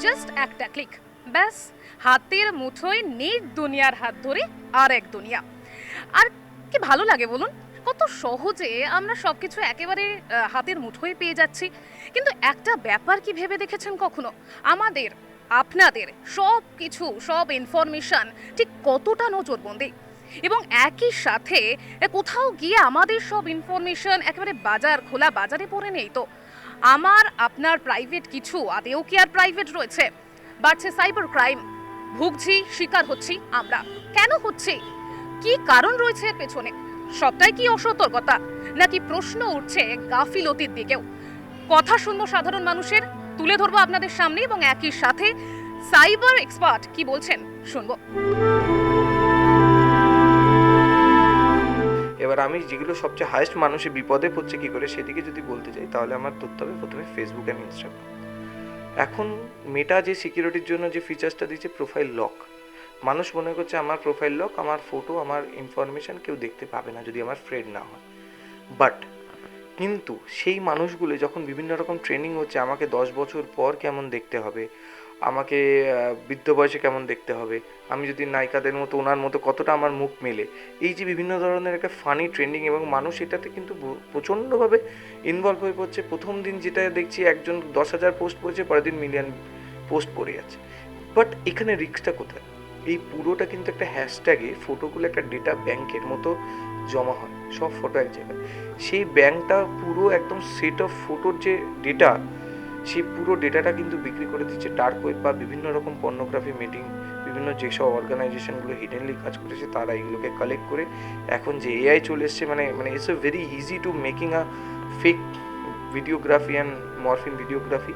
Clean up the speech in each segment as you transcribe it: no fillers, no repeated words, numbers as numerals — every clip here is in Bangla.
জাস্ট একটা ক্লিক, ব্যাস হাতের মুঠোয় নেট দুনিয়ার হাত ধরে আর এক দুনিয়া। আর কি ভালো লাগে বলুন, কত সহজে আমরা সবকিছু একেবারে হাতের মুঠোয় পেয়ে যাচ্ছি। কিন্তু একটা ব্যাপার কি ভেবে দেখেছেন কখনো, আমাদের আপনাদের সব কিছু, সব ইনফরমেশন ঠিক কতটা নজরবন্দি? এবং একই সাথে কোথাও গিয়ে আমাদের সব ইনফরমেশন একেবারে বাজার খোলা বাজারে পড়ে নেই তো? আমার আপনার প্রাইভেট কিছু আদেও কি আর প্রাইভেট রয়েছে? বাড়ছে সাইবার ক্রাইম, ভুগছি, শিকার হচ্ছি আমরা। কেন হচ্ছে, কি কারণ রয়েছে এর পেছনে? সবটাই কি অসতর্কতা, নাকি প্রশ্ন উঠছে গাফিলতির দিকেও? কথা শুনবো সাধারণ মানুষের, তুলে ধরবো আপনাদের সামনে, এবং একই সাথে সাইবার এক্সপার্ট কি বলছেন শুনবো। এবার আমি যেগুলো সবচেয়ে হাইয়েস্ট মানুষের বিপদে পড়ছে কী করে সেদিকে যদি বলতে চাই, তাহলে আমার ধরতে হবে প্রথমে ফেসবুক অ্যান্ড ইনস্টাগ্রাম। এখন মেটা যে সিকিউরিটির জন্য যে ফিচার্সটা দিচ্ছে প্রোফাইল লক, মানুষ মনে করছে আমার প্রোফাইল লক, আমার ফটো, আমার ইনফরমেশান কেউ দেখতে পাবে না যদি আমার ফ্রেন্ড না হয়। বাট কিন্তু সেই মানুষগুলো যখন বিভিন্ন রকম ট্রেনিং হচ্ছে, আমাকে 10 বছর পর কেমন দেখতে হবে, আমাকে বৃদ্ধ বয়সে কেমন দেখতে হবে, আমি যদি নায়িকাদের মতো ওনার মতো কতটা আমার মুখ মেলে, এই যে বিভিন্ন ধরনের একটা ফানি ট্রেন্ডিং, এবং মানুষ এটাতে কিন্তু প্রচণ্ডভাবে ইনভলভ হয়ে পড়ছে। প্রথম দিন যেটা দেখছি একজন 10,000 পোস্ট করেছে, পরের দিন মিলিয়ন পোস্ট পড়ে যাচ্ছে। বাট এখানে রিস্কটা কোথায়? এই পুরোটা কিন্তু একটা হ্যাশট্যাগে ফটোগুলো একটা ডেটা ব্যাংকের মতো জমা হয়, সব ফটো এক জায়গায়। সেই ব্যাংকটা পুরো একদম সেট অফ ফটোর যে ডেটা, সেই পুরো ডেটাটা কিন্তু বিক্রি করে দিচ্ছে ডার্ক ওয়েব বা বিভিন্ন রকম পর্নোগ্রাফি মিটিং, বিভিন্ন যেসব অর্গানাইজেশনগুলো হিডেনলি কাজ করেছে তারা এগুলোকে কালেক্ট করে, এখন যে এআই চলে এসছে, মানে it's a very easy to making a fake videography and morphine videography,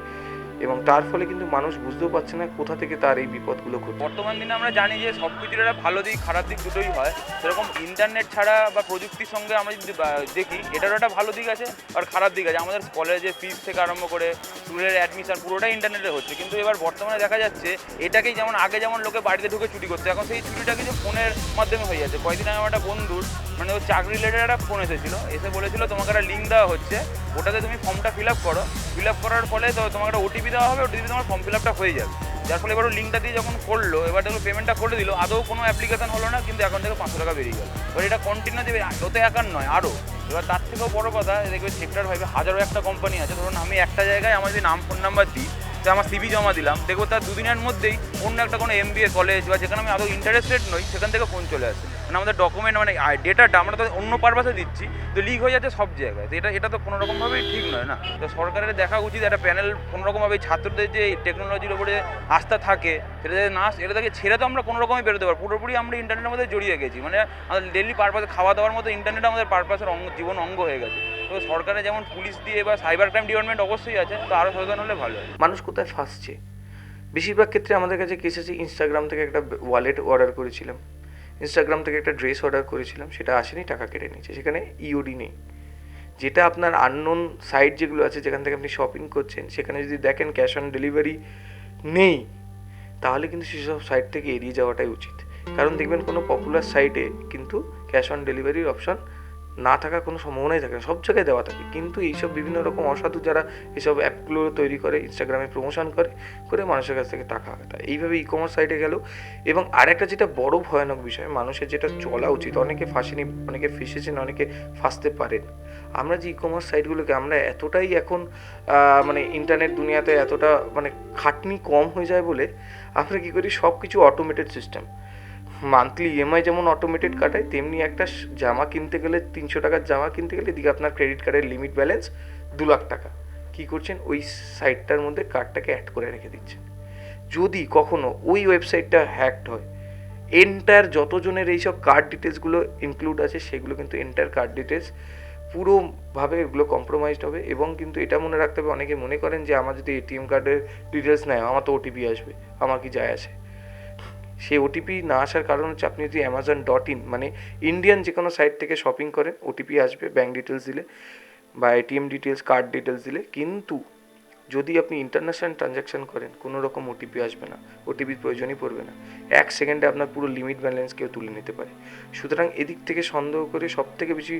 এবং তার ফলে কিন্তু মানুষ বুঝতেও পারছে না কোথা থেকে তার এই বিপদগুলো ঘটছে। বর্তমান দিনে আমরা জানি যে সব কিছুর একটা ভালো দিক খারাপ দিক দুটোই হয়। সেরকম ইন্টারনেট ছাড়া বা প্রযুক্তির সঙ্গে আমরা যদি দেখি, এটারও একটা ভালো দিক আছে আর খারাপ দিক আছে। আমাদের কলেজে ফিস থেকে আরম্ভ করে স্কুলের অ্যাডমিশন পুরোটাই ইন্টারনেটে হচ্ছে, কিন্তু এবার বর্তমানে দেখা যাচ্ছে এটাকেই যেমন আগে যেমন লোকে বাড়িতে ঢুকে ছুটি করতে, এখন সেই ছুটিটা কিছু ফোনের মাধ্যমে হয়ে যাচ্ছে। কয়েকদিন আগে আমার একটা বন্ধুর মানে ওর চাকরি রিলেটেড একটা ফোন এসেছিলো, এসে বলেছিল তোমাকে একটা লিঙ্ক দেওয়া হচ্ছে, ওটাতে তুমি ফর্মটা ফিল আপ করো, ফিল আপ করার ফলে তো তোমাকে একটা ওটিপি দেওয়া হবে, ওটিপি তোমার ফর্ম ফিল আপটা হয়ে যাবে। যার ফলে এবার লিঙ্কটা দিয়ে যখন করলো, এবার দেখলো পেমেন্টটা করে দিল, আদৌ কোনো অ্যাপ্লিকেশন হলো না, কিন্তু এখন থেকে 500 টাকা বেরিয়ে গেল। এবার এটা কন্টিনিউ দেবে, ওতে একার নয় আরও। এবার তার থেকেও বড় কথা, দেখবে সেক্টর ভাবে হাজারো একটা কোম্পানি আছে। ধরুন আমি একটা জায়গায় আমার যদি নাম ফোন নাম্বার দিই, তো আমার সিভি জমা দিলাম, দেখবো তার দুদিনের মধ্যেই অন্য একটা কোনো এমবিএ কলেজ বা যেখানে আমি আদৌ ইন্টারেস্টেড নই সেখান থেকে ফোন চলে আসে। মানে আমাদের ডকুমেন্ট মানে ডেটাটা আমরা তো অন্য পারপাসে দিচ্ছি, তো লিক হয়ে যাচ্ছে সব জায়গায়। তো এটা তো কোনোরকমভাবেই ঠিক নয় না। তো সরকারের দেখা উচিত একটা প্যানেল কোনোরকমভাবে ছাত্রদের যে টেকনোলজির ওপরে আস্থা থাকে সেটা যাতে না, এটা থেকে ছেড়ে তো আমরা কোনোরকমই বেরোতে পারবো। পুরোপুরি আমরা ইন্টারনেটের মধ্যে জড়িয়ে গেছি, মানে আমাদের ডেলি পারপাসে খাওয়া দাওয়ার মতো ইন্টারনেট আমাদের পারপাসের জীবন অঙ্গ হয়ে গেছে। তো সরকারের যেমন পুলিশ দিয়ে বা সাইবার ক্রাইম ডিপার্টমেন্ট অবশ্যই আছে, তো আরও সচেতন হলে ভালো হয়। মানুষ কোথায় ফাঁসছে? বেশিরভাগ ক্ষেত্রে আমাদের কাছে কেস আছে, ইনস্টাগ্রাম থেকে একটা ওয়ালেট অর্ডার করেছিলাম, ইনস্টাগ্রাম থেকে একটা ড্রেস অর্ডার করেছিলাম, সেটা আসেনি, টাকা কেটে নিয়েছে, সেখানে ইওডি নেই। যেটা আপনার আননোন সাইট যেগুলো আছে যেখান থেকে আপনি শপিং করছেন, সেখানে যদি দেখেন ক্যাশ অন ডেলিভারি নেই, তাহলে কিন্তু সেসব সাইট থেকে এড়িয়ে যাওয়াটাই উচিত। কারণ দেখবেন কোনো পপুলার সাইটে কিন্তু ক্যাশ অন ডেলিভারির অপশন না থাকার কোনো সম্ভাবনাই থাকে না, সব জায়গায় দেওয়া থাকে। কিন্তু এইসব বিভিন্ন রকম অসাধু যারা এইসব অ্যাপগুলো তৈরি করে, ইনস্টাগ্রামে প্রমোশন করে মানুষের কাছ থেকে টাকা হাতায়। এইভাবে ই কমার্স সাইটে গেল। এবং আরেকটা যেটা বড় ভয়ানক বিষয়, মানুষের যেটা চলা উচিত, অনেকে ফাঁসেনি, অনেকে ফেসেছেন, অনেকে ফাঁসতে পারেন। আমরা যে ই কমার্স সাইটগুলোকে আমরা এতটাই এখন মানে ইন্টারনেট দুনিয়াতে এতটা মানে খাটনি কম হয়ে যায় বলে আমরা কী করি, সব কিছু অটোমেটেড সিস্টেম। মান্থলি ইএমআই যেমন অটোমেটেড কাটায়, তেমনি একটা জামা কিনতে গেলে 300 টাকার জামা কিনতে গেলে এদিকে আপনার ক্রেডিট কার্ডের লিমিট ব্যালেন্স 2 লাখ টাকা। কী করছেন, ওই সাইটটার মধ্যে কার্ডটাকে অ্যাড করে রেখে দিচ্ছেন। যদি কখনো ওই ওয়েবসাইটটা হ্যাকড হয়, এন্টায়ার যতজনের এইসব কার্ড ডিটেলসগুলো ইনক্লুড আছে সেগুলো কিন্তু এন্টায়ার কার্ড ডিটেলস পুরোভাবে এগুলো কম্প্রোমাইজড হবে। এবং কিন্তু এটা মনে রাখতে হবে, অনেকে মনে করেন যে আমার যদি এটিএম কার্ডের ডিটেলস নেয় আমার তো ওটিপি আসবে, আমার কি যায় আসে? সেই ওটিপি না আসার কারণ হচ্ছে, আপনি যদি amazon.in মানে ইন্ডিয়ান যে কোনো সাইট থেকে শপিং করেন, ওটিপি আসবে ব্যাঙ্ক ডিটেলস দিলে বা এটিএম ডিটেলস, কার্ড ডিটেলস দিলে। কিন্তু যদি আপনি ইন্টারন্যাশনাল ট্রানজ্যাকশন করেন কোনো রকম ওটিপি আসবে না, ওটিপির প্রয়োজনই পড়বে না, 1 সেকেন্ডে আপনার পুরো লিমিট ব্যালেন্স কেউ তুলে নিতে পারে। সুতরাং এদিক থেকে সন্দেহ করে সবথেকে বেশি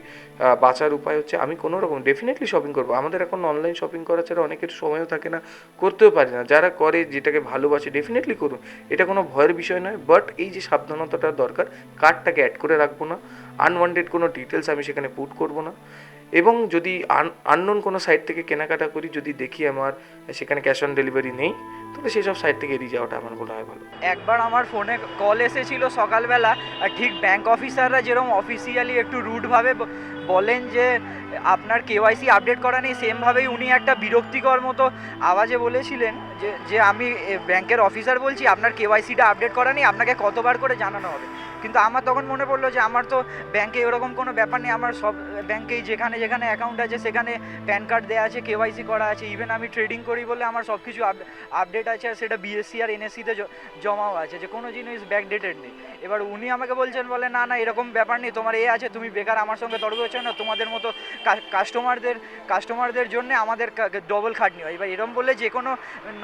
বাঁচার উপায় হচ্ছে আমি কোনো রকম ডেফিনেটলি শপিং করবো। আমাদের এখন অনলাইন শপিং করা ছাড়া অনেকের সময়ও থাকে না, করতেও পারে না। যারা করে, যেটাকে ভালোবাসে, ডেফিনেটলি করুন, এটা কোনো ভয়ের বিষয় নয়। বাট এই যে সাবধানতাটা দরকার, কার্ডটাকে অ্যাড করে রাখবো না, আনওয়ান্টেড কোনো ডিটেলস আমি সেখানে পুট করবো না। এবং যদি আননোন কোনো সাইট থেকে কেনাকাটা করি, যদি দেখি আমার সেখানে ক্যাশ অন ডেলিভারি নেই, তাহলে সেই সব সাইট থেকে এড়িয়ে যাওয়াটা আমার মনে হয় ভালো। একবার আমার ফোনে কল এসেছিল সকালবেলা, আর ঠিক ব্যাংক অফিসাররা যেরকম অফিসিয়ালি একটু রুডভাবে বলেন যে আপনার কেওয়াইসি আপডেট করা নেই, সেমভাবেই উনি একটা বিরক্তিকর মতো আওয়াজে বলেছিলেন যে আমি ব্যাংকের অফিসার বলছি, আপনার কেওয়াইসিটা আপডেট করা নেই, আপনাকে কতবার করে জানানো হবে। কিন্তু আমার তখন মনে পড়লো যে আমার তো ব্যাংকে এরকম কোনো ব্যাপার নেই, আমার সব ব্যাংকেই যেখানে যেখানে অ্যাকাউন্ট আছে সেখানে প্যান কার্ড দেওয়া আছে, কেওয়াইসি করা আছে, ইভেন আমি ট্রেডিং করি বলে আমার সব কিছু আপডেট আছে, আর সেটা বিএসসি আর এনএসসিতে জমাও আছে, যে কোনো জিনিস ব্যাকডেটেড নেই। এবার উনি আমাকে বলছেন, বলে না না এরকম ব্যাপার নেই, তোমার এ আছে, তুমি বেকার আমার সঙ্গে তর্ক করছো না, তোমাদের মতো কাস্টমারদের জন্য আমাদের ডবল খাটনি হয়। এবার এরকম বললে যে কোনো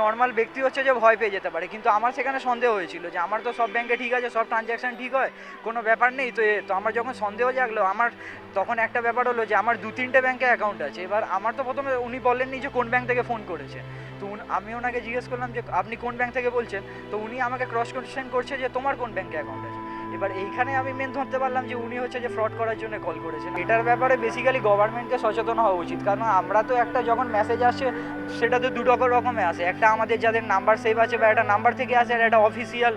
নর্মাল ব্যক্তি হচ্ছে যে ভয় পেয়ে যেতে পারে, কিন্তু আমার সেখানে সন্দেহ হয়েছিল যে আমার তো সব ব্যাংকে ঠিক আছে, সব ট্রানজ্যাকশান ঠিক হয়, কোনো ব্যাপার নেই। তো আমার যখন সন্দেহ জাগলো, আমার তখন একটা ব্যাপার হলো যে আমার 2-3টে ব্যাংকে অ্যাকাউন্ট আছে। এবার আমার তো প্রথমে উনি বলেননি যে কোন ব্যাংক থেকে ফোন করেছে, তো আমি ওনাকে জিজ্ঞেস করলাম যে আপনি কোন ব্যাংক থেকে বলছেন, তো উনি আমাকে ক্রস কোয়েশ্চেন করছে যে তোমার কোন ব্যাংকে অ্যাকাউন্ট আছে। এবার এইখানে আমি মেন ধরতে পারলাম যে উনি হচ্ছে যে ফ্রড করার জন্য কল করেছেন। এটার ব্যাপারে বেসিক্যালি গভর্নমেন্টকে সচেতন হওয়া উচিত, কারণ আমরা তো একটা যখন মেসেজ আসছে সেটা তো রকমে আসে, একটা আমাদের যাদের নাম্বার সেভ আছে বা একটা নাম্বার থেকে আসে, আর একটা অফিসিয়াল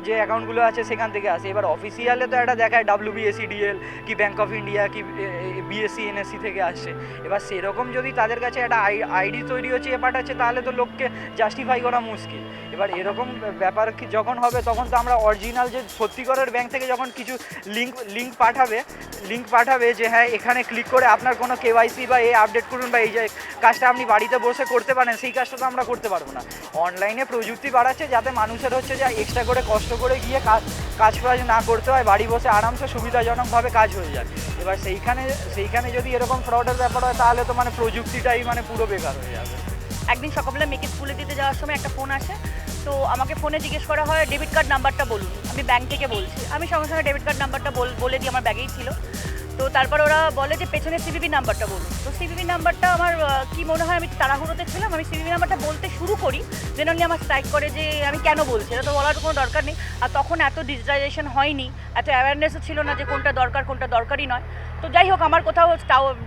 যে অ্যাকাউন্টগুলো আছে সেখান থেকে আসে। এবার অফিসিয়ালে তো একটা দেখায় WBSEDL কি ব্যাঙ্ক অফ ইন্ডিয়া কি বিএসসি এনএসসি থেকে আসছে। এবার সেরকম যদি তাদের কাছে একটা আইডি তৈরি হচ্ছে এ পাঠাচ্ছে, তাহলে তো লোককে জাস্টিফাই করা মুশকিল। এবার এরকম ব্যাপার যখন হবে, তখন তো আমরা অরিজিনাল যে সত্যিকারের ব্যাংক থেকে যখন কিছু লিঙ্ক পাঠাবে যে হ্যাঁ এখানে ক্লিক করে আপনার কোনো কেওয়াইসি বা আপডেট করুন, বা এই যে কাজটা আপনি বাড়িতে বসে করতে পারেন, সেই কাজটা তো আমরা করতে পারবো না। অনলাইনে প্রযুক্তি বাড়াচ্ছে যাতে মানুষের হচ্ছে যে এক্সট্রা করে কষ্ট করে গিয়ে কাজ না করতে হয়, বাড়ি বসে আরামসে সুবিধাজনকভাবে কাজ হয়ে যায়। এবার সেইখানে যদি এরকম ফ্রডের ব্যাপার হয়, তাহলে তো মানে প্রযুক্তিটাই মানে পুরো বেকার হয়ে যাবে। একদিন সকালবেলা মেয়েকে স্কুলে দিতে যাওয়ার সময় একটা ফোন আসে, তো আমাকে ফোনে জিজ্ঞেস করা হয় ডেবিট কার্ড নাম্বারটা বলুন। আমি ব্যাংক থেকে বলছি, আমি সঙ্গে সঙ্গে ডেবিট কার্ড নাম্বারটা বলে দিই, আমার ব্যাগেই ছিল। তো তারপর ওরা বলে যে পেছনে সিভিভি নাম্বারটা বলুন। তো সিভিভি নাম্বারটা আমার কি মনে হয়, আমি তাড়াহুড়োতে ছিলাম, আমি সিভিভি নাম্বারটা বলতে শুরু করি, দেন উনি আমার স্ট্রাইক করে যে আমি কেন বলছি, এটা তো বলার কোনো দরকার নেই। আর তখন এত ডিজিটাইজেশন হয়নি, এত অ্যাওয়ারনেসও ছিল না যে কোনটা দরকার কোনটা দরকারই নয়। তো যাই হোক, আমার কোথাও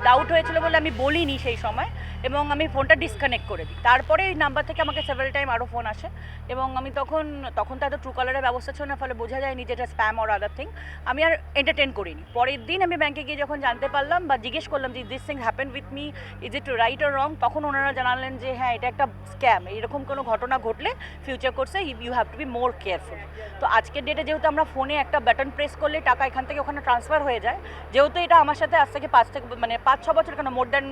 ডাউট হয়েছিল বলে আমি বলিনি সেই সময়, এবং আমি ফোনটা ডিসকানেক্ট করে দিই। তারপরে এই নাম্বার থেকে আমাকে সেভারাল টাইম আরও ফোন আসে, এবং আমি তখন তো এত ট্রু কলারের ব্যবস্থা ছিল না, ফলে বোঝা যায়নি যে এটা স্প্যাম অর আদার থিং। আমি আর এন্টারটেন করিনি। পরের দিন আমি ব্যাংকে গিয়ে যখন জানতে পারলাম বা জিজ্ঞেস করলাম যে this thing happen with me, is it right or wrong, তখন ওনারা জানালেন যে হ্যাঁ এটা একটা স্ক্যাম, এরকম কোনো ঘটনা ঘটলে ফিউচার কোর্সে you have to be more careful. তো আজকের ডেটে যেহেতু আমরা ফোনে একটা বাটন প্রেস করলে টাকা এখান থেকে ওখানে ট্রান্সফার হয়ে যায়, যেহেতু এটা আমার সাথে আজ থেকে 5-6 বছর কেন মোর দ্যান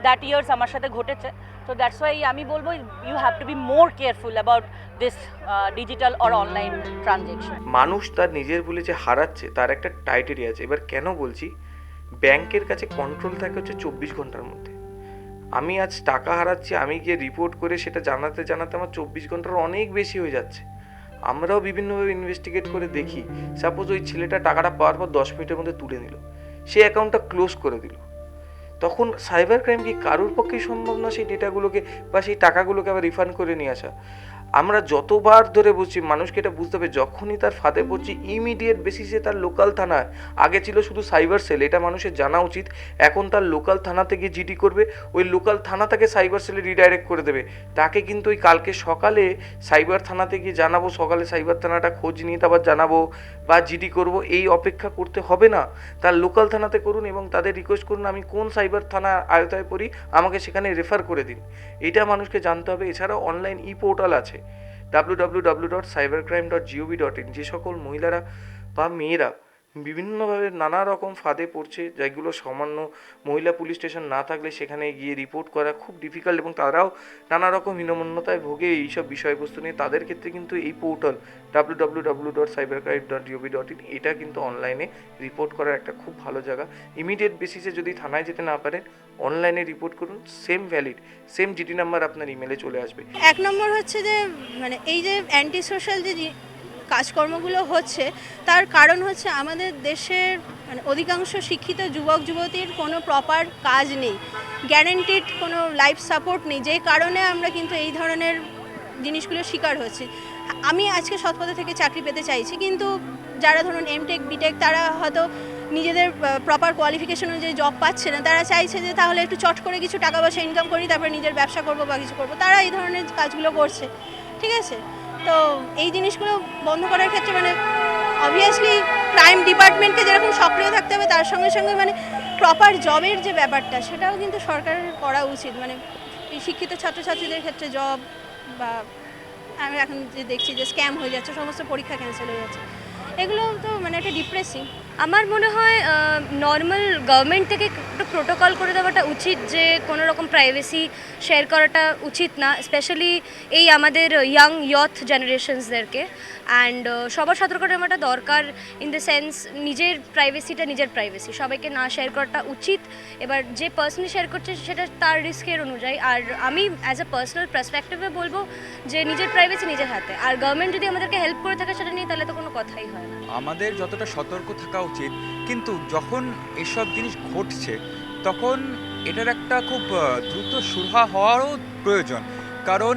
দ্যাট ইয়ার্স আমার সাথে ঘটেছে, তো দ্যাটস ওয়াই আমি বলবো you have to be more careful about this digital or online transaction. মানুষ তার নিজের বলে যে হারাচ্ছে, তার একটা টাইটেরিয়া আছে। এবার কেন বলছি, ব্যাংকের কাছে কন্ট্রোল থাকে হচ্ছে 24 ঘন্টার মধ্যে। আমি আজ টাকা হারাচ্ছি, আমি গিয়ে রিপোর্ট করে সেটা জানাতে আমার 24 ঘন্টার অনেক বেশি হয়ে যাচ্ছে। আমরাও বিভিন্নভাবে ইনভেস্টিগেট করে দেখি, সাপোজ ওই ছেলেটা টাকাটা পাওয়ার পর 10 মিনিটের মধ্যে তুলে নিল, সে অ্যাকাউন্টটা ক্লোজ করে দিল, তখন সাইবার ক্রাইম কি কারোর পক্ষেই সম্ভব না সেই ডেটাগুলোকে বা সেই টাকাগুলোকে আবার রিফান্ড করে নিয়ে আসা? আমরা যতবার ধরে বলছি, মানুষকে এটা বুঝতে হবে, যখনই তার ফাঁদে পড়ছি ইমিডিয়েট বেসিসে তার লোকাল থানায়, আগে ছিল শুধু সাইবার সেল, এটা মানুষের জানা উচিত, এখন তার লোকাল থানাতে গিয়ে জিডি করবে, ওই লোকাল থানা তাকে সাইবার সেলে রিডাইরেক্ট করে দেবে। তাকে কিন্তু ওই কালকে সকালে সাইবার থানাতে গিয়ে জানাবো, সকালে সাইবার থানাটা খোঁজ নিয়ে আবার জানাবো বা জিডি করব, এই অপেক্ষা করতে হবে না, তার লোকাল থানাতে করুন এবং তাদের রিকোয়েস্ট করুন আমি কোন সাইবার থানা আয়তায় পড়ি, আমাকে সেখানে রেফার করে দিন। এটা মানুষকে জানতে হবে। এছাড়াও অনলাইন পোর্টাল আছে www.cybercrime.gov.in, যে সকল মহিলারা বা মেয়েরা বিভিন্নভাবে নানা রকম ফাঁদে পড়ছে, যেগুলো সামান্য মহিলা পুলিশ স্টেশন না থাকলে সেখানে গিয়ে রিপোর্ট করা খুব ডিফিকাল্ট, এবং তারাও নানা রকম হীনমন্যতায় ভোগে এইসব বিষয়বস্তু নিয়ে। তাদের ক্ষেত্রে কিন্তু এই পোর্টাল www.cybercrime.gov.in এটা কিন্তু অনলাইনে রিপোর্ট করার একটা খুব ভালো জায়গা। ইমিডিয়েট বেসিসে যদি থানায় যেতে না পারেন, অনলাইনে রিপোর্ট করুন, same valid, same GD number আপনার ইমেলে চলে আসবে। এক নম্বর হচ্ছে যে মানে এই যে অ্যান্টি সোশ্যাল যে কাজকর্মগুলো হচ্ছে, তার কারণ হচ্ছে আমাদের দেশের মানে অধিকাংশ শিক্ষিত যুবক যুবতীর কোনো প্রপার কাজ নেই, গ্যারেন্টিড কোনো লাইফ সাপোর্ট নেই, যেই কারণে আমরা কিন্তু এই ধরনের জিনিসগুলোর শিকার হচ্ছি। আমি আজকে সৎপথে থেকে চাকরি পেতে চাইছি, কিন্তু যারা ধরুন এমটেক বিটেক তারা হয়তো নিজেদের প্রপার কোয়ালিফিকেশন অনুযায়ী জব পাচ্ছে না, তারা চাইছে যে তাহলে একটু চট করে কিছু টাকা পয়সা ইনকাম করি, তারপরে নিজের ব্যবসা করবো বা কিছু করবো, তারা এই ধরনের কাজগুলো করছে। ঠিক আছে, তো এই জিনিসগুলো বন্ধ করার ক্ষেত্রে মানে অবভিয়াসলি ক্রাইম ডিপার্টমেন্টকে যেরকম সক্রিয় থাকতে হবে, তার সঙ্গে সঙ্গে মানে প্রপার জবের যে ব্যাপারটা সেটাও কিন্তু সরকারের করা উচিত। মানে এই শিক্ষিত ছাত্রছাত্রীদের ক্ষেত্রে জব, বা আমি এখন যে দেখছি যে স্ক্যাম হয়ে যাচ্ছে, সমস্ত পরীক্ষা ক্যান্সেল হয়ে যাচ্ছে, এগুলো তো মানে একটা ডিপ্রেসিং। আমার মনে হয় নর্মাল গভর্নমেন্ট থেকে একটু প্রোটোকল করে দেওয়াটা উচিত, যে কোনো রকম প্রাইভেসি শেয়ার করাটা উচিত না, স্পেশালি এই আমাদের ইয়থ জেনারেশনসদেরকে। অ্যান্ড সবার সতর্ক নেওয়াটা দরকার, ইন দ্য সেন্স নিজের প্রাইভেসিটা নিজের প্রাইভেসি, সবাইকে না শেয়ার করাটা উচিত। এবার যে পার্সনলি শেয়ার করছে সেটা তার রিস্কের অনুযায়ী। আর আমি অ্যাজ এ পার্সোনাল পার্সপেক্টিভে বলবো যে নিজের প্রাইভেসি নিজের হাতে, আর গভর্নমেন্ট যদি আমাদেরকে হেল্প করে থাকে সেটা নিয়ে, তাহলে তো কোনো কথাই হয় না। আমাদের যতটা সতর্ক থাকা উচিত, কিন্তু যখন এসব জিনিস ঘটছে তখন এটার একটা খুব দ্রুত সুরাহা হওয়ারও প্রয়োজন। কারণ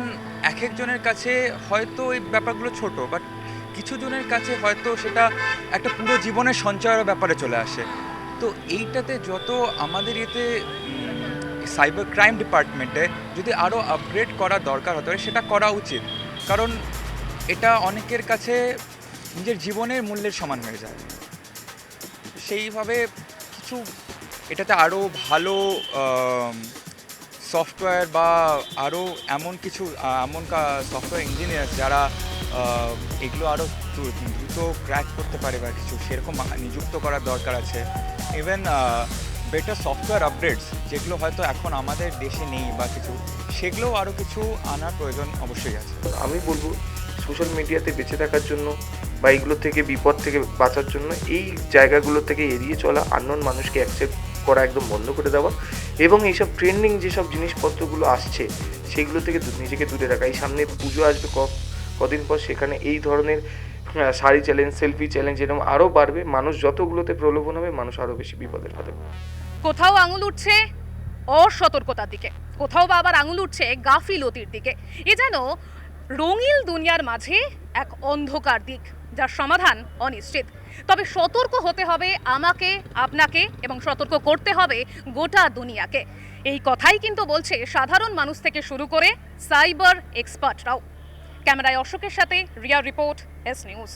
এক একজনের কাছে হয়তো এই ব্যাপারগুলো ছোট, বাট কিছু জনের কাছে হয়তো সেটা একটা পুরো জীবনের সঞ্চয়ের ব্যাপারে চলে আসে। তো এইটাতে যত আমাদের এতে সাইবার ক্রাইম ডিপার্টমেন্টে যদি আরও আপগ্রেড করা দরকার হতে পারে, সেটা করা উচিত। কারণ এটা অনেকের কাছে নিজের জীবনের মূল্যের সমান হয়ে যায়। সেইভাবে কিছু এটাতে আরও ভালো সফটওয়্যার বা আরও এমন কিছু সফটওয়্যার ইঞ্জিনিয়ার যারা এগুলো আরও দ্রুত ক্র্যাক করতে পারে বা কিছু সেরকম নিযুক্ত করার দরকার আছে। ইভেন বেটার সফটওয়্যার আপডেটস যেগুলো হয়তো এখন আমাদের দেশে নেই বা কিছু, সেগুলোও আরও কিছু আনার প্রয়োজন অবশ্যই আছে। আমি বলবো সোশ্যাল মিডিয়াতে বেঁচে থাকার জন্য বা এইগুলো থেকে বিপদ থেকে বাঁচার জন্য এই জায়গাগুলো থেকে এড়িয়ে চলা, আননোন মানুষকে অ্যাকসেপ্ট করা একদম বন্ধ করে দেওয়া, এবং এইসব ট্রেন্ডিং যেসব জিনিসপত্রগুলো আসছে সেগুলো থেকে নিজেকে দূরে রাখা। এই সামনে পুজো আসবে কদিন পর, সেখানে এই ধরনের শাড়ি চ্যালেঞ্জ, সেলফি চ্যালেঞ্জ এরকম আরও বাড়বে। মানুষ যতগুলোতে প্রলোভন হবে, মানুষ আরও বেশি বিপদের হাতে। কোথাও আঙুল উঠছে অসতর্কতার দিকে, কোথাও বা আবার আঙুল উঠছে গাফিলতির দিকে। এ যেন রঙিন দুনিয়ার মাঝে এক অন্ধকার দিক, যার সমাধান অনিশ্চিত। তবে সতর্ক হতে হবে আমাকে, আপনাকে, এবং সতর্ক করতে হবে গোটা দুনিয়াকে। এই কথাই কিন্তু বলছে সাধারণ মানুষ থেকে শুরু করে সাইবার এক্সপার্টরাও। ক্যামেরায় অশোকের সাথে রিয়া রিপোর্ট, এস নিউজ।